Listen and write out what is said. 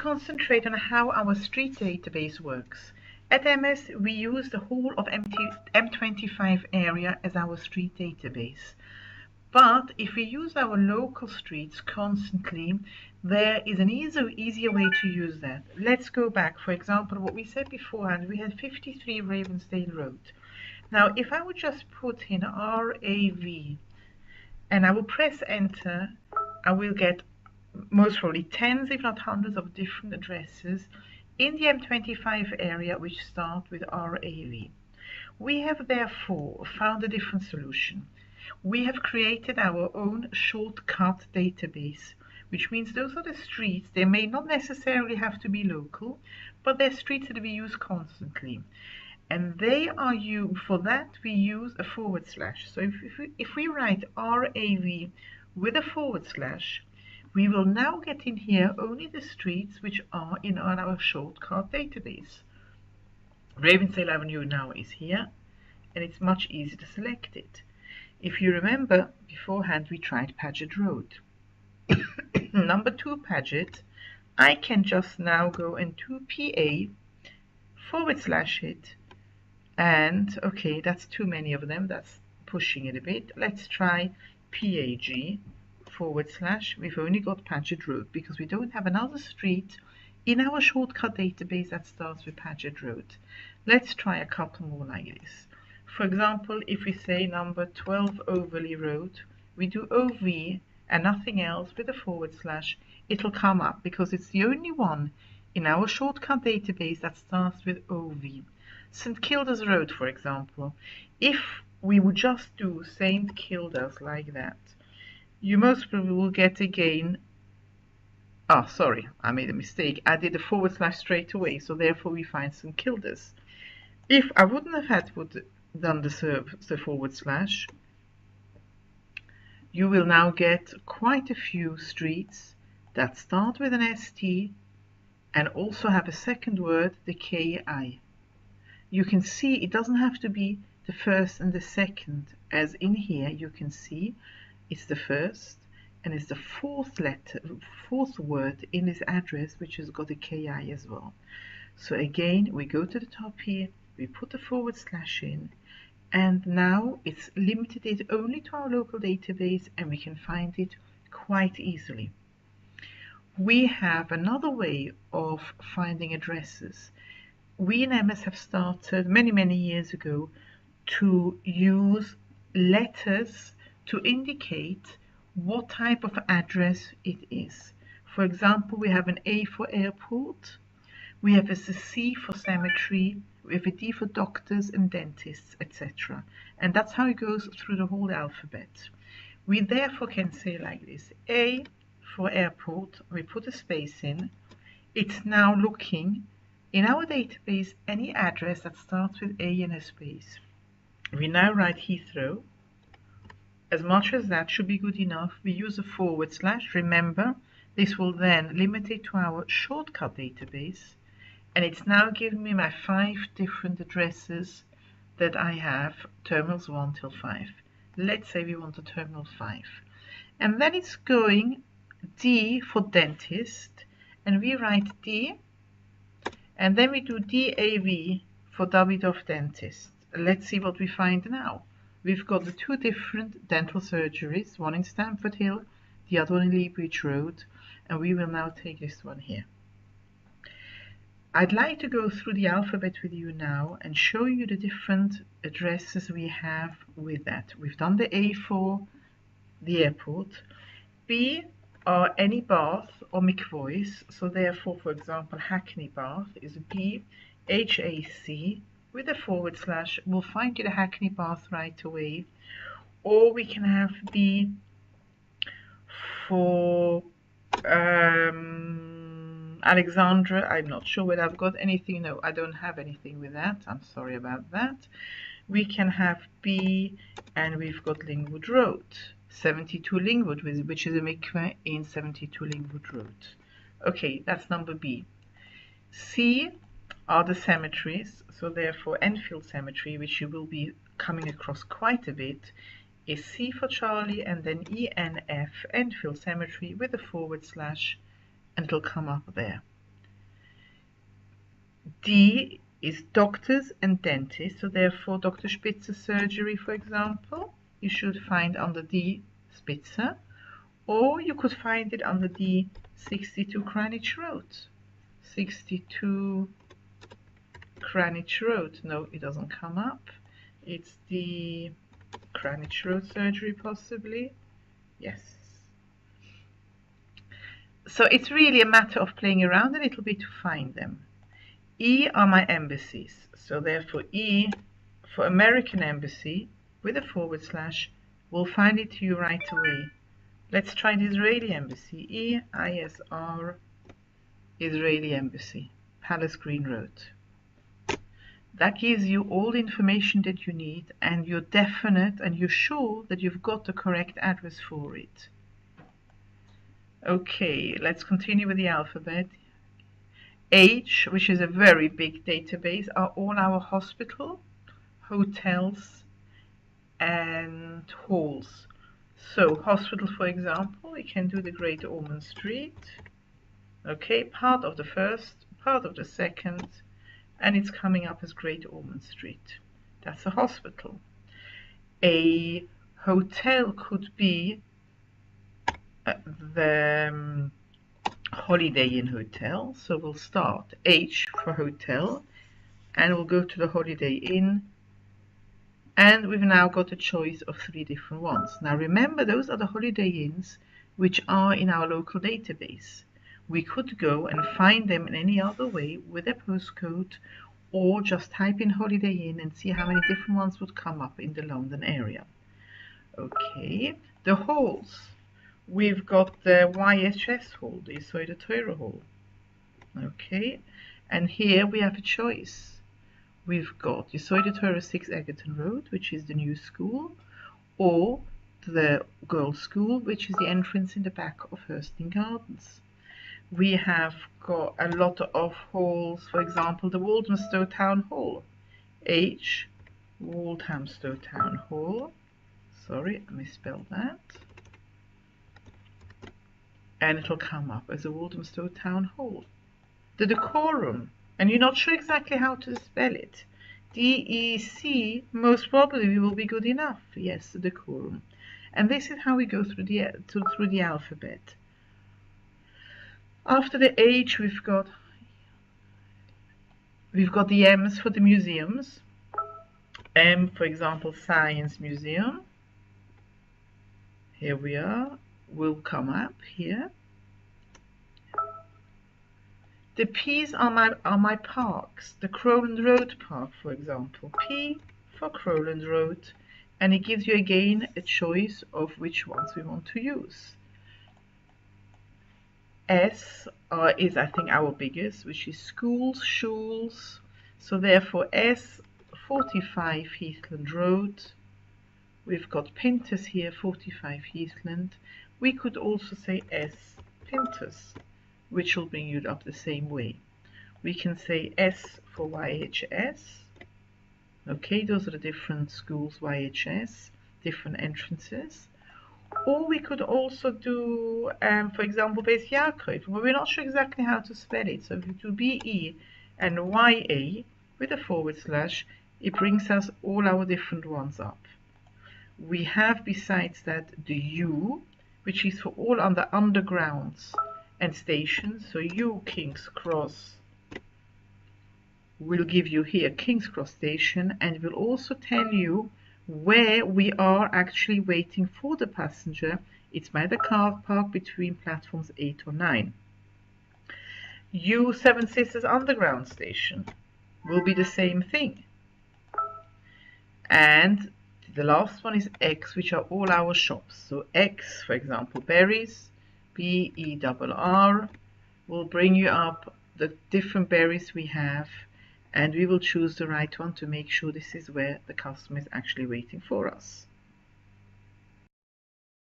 concentrate on how our street database works. At Emess, we use the whole of M25 area as our street database. But if we use our local streets constantly, there is an easier way to use that. Let's go back. For example, what we said beforehand, we had 53 Ravensdale Road. Now, if I would just put in RAV and I will press enter, I will get most probably tens, if not hundreds, of different addresses in the M25 area which start with RAV. We have therefore found a different solution. We have created our own shortcut database, which means those are the streets. They may not necessarily have to be local, but they're streets that we use constantly. And they are for that we use a forward slash. So if we write RAV with a forward slash, we will now get in here only the streets which are in our shortcut database. Ravensdale Avenue now is here, and it's much easier to select it. If you remember, beforehand we tried Paget Road. Number 2 Paget, I can just now go into PA, forward slash it, and okay, that's too many of them, that's pushing it a bit. Let's try PAG, forward slash. We've only got Paget Road because we don't have another street in our shortcut database that starts with Paget Road. Let's try a couple more like this. For example, if we say number 12 Overley Road, we do OV and nothing else with a forward slash, it'll come up because it's the only one in our shortcut database that starts with OV. St Kilda's Road, for example, if we would just do St Kilda's like that, you most probably will get again, oh sorry, I made a mistake, I did a forward slash straight away, so therefore we find St Kilda's. If I wouldn't have had done the forward slash, you will now get quite a few streets that start with an ST and also have a second word, the KI. You can see it doesn't have to be the first and the second, as in here you can see it's the first and it's the fourth word in this address which has got a KI as well. So again, we go to the top here, we put the forward slash in, and now it's limited it only to our local database and we can find it quite easily. We have another way of finding addresses. We in Emess have started many years ago to use letters to indicate what type of address it is. For example, we have an A for airport, we have a C for cemetery, we have a D for doctors and dentists, etc. And that's how it goes through the whole alphabet. We therefore can say like this, A for airport, we put a space in, it's now looking in our database any address that starts with A and a space. We now write Heathrow. As much as that should be good enough, we use a forward slash. Remember, this will then limit it to our shortcut database, and it's now giving me my 5 different addresses that I have, terminals 1 till 5. Let's say we want a terminal 5. And then it's going D for dentist, and we write D, and then we do DAV for Davidoff dentist. Let's see what we find now. We've got the 2 different dental surgeries, one in Stamford Hill, the other one in Lee Bridge Road, and we will now take this one here. I'd like to go through the alphabet with you now and show you the different addresses we have with that. We've done the A for the airport, B are any Bath or McVoy's, so therefore, for example, Hackney Bath is BHAC with a forward slash. We'll find you the Hackney Bath right away. Or we can have B for Alexandra. I'm not sure whether I've got anything. No, I don't have anything with that. I'm sorry about that. We can have B, and we've got Lingwood Road, 72 Lingwood, which is a mikveh in 72 Lingwood Road. Okay, that's number B. C are the cemeteries, so therefore Enfield Cemetery, which you will be coming across quite a bit, is C for Charlie, and then ENF, Enfield Cemetery, with a forward slash, and it'll come up there. D is doctors and dentists, so therefore Dr. Spitzer's surgery, for example, you should find under D, Spitzer, or you could find it under D, 62 Greenwich Road. 62 Greenwich Road. No, it doesn't come up. It's the Greenwich Road surgery, possibly. Yes. So it's really a matter of playing around a little bit to find them. E are my embassies. So therefore E for American Embassy with a / will find it to you right away. Let's try the Israeli Embassy. EISR, Israeli Embassy, Palace Green Road. That gives you all the information that you need, and you're definite and you're sure that you've got the correct address for it. Okay, let's continue with the alphabet. H, which is a very big database, are all our hospital, hotels, and halls. So hospital, for example, we can do the Great Ormond Street. Okay, part of the first, part of the second, and it's coming up as Great Ormond Street. That's a hospital. A hotel could be the Holiday Inn Hotel. So we'll start H for hotel, and we'll go to the Holiday Inn. And we've now got a choice of 3 different ones. Now remember, those are the Holiday Inns which are in our local database. We could go and find them in any other way with a postcode, or just type in Holiday Inn and see how many different ones would come up in the London area. Okay, the halls. We've got the YHS hall, the Södertörre hall. Okay, and here we have a choice. We've got the Södertörre 6 Egerton Road, which is the new school, or the girls' school, which is the entrance in the back of Hurston Gardens. We have got a lot of halls, for example, the Walthamstow Town Hall. H, Walthamstow Town Hall. Sorry, I misspelled that. And it'll come up as a Walthamstow Town Hall. The Decorum, and you're not sure exactly how to spell it. DEC, most probably will be good enough. Yes, the Decorum. And this is how we go through the alphabet. After the H, we've got the M's for the museums. M, for example, Science Museum. Here we are. Will come up here. The P's are my parks. The Crowland Road Park, for example. P for Crowland Road, and it gives you again a choice of which ones we want to use. S is, I think, our biggest, which is schools, schules. So therefore S, 45 Heathland Road. We've got Pinters here, 45 Heathland. We could also say S, Pinters, which will bring you up the same way. We can say S for YHS. Okay, those are the different schools, YHS, different entrances. Or we could also do, for example, Bees Jakob, but we're not sure exactly how to spell it. So if we do BE and YA with a /, it brings us all our different ones up. We have, besides that, the U, which is for all under undergrounds and stations. So U, King's Cross, will give you here King's Cross Station, and will also tell you where we are actually waiting for the passenger. It's by the car park between platforms 8 or 9. U, Seven Sisters Underground Station, will be the same thing. And the last one is X, which are all our shops. So X, for example, berries, BERR, will bring you up the different berries we have, and we will choose the right one to make sure this is where the customer is actually waiting for us.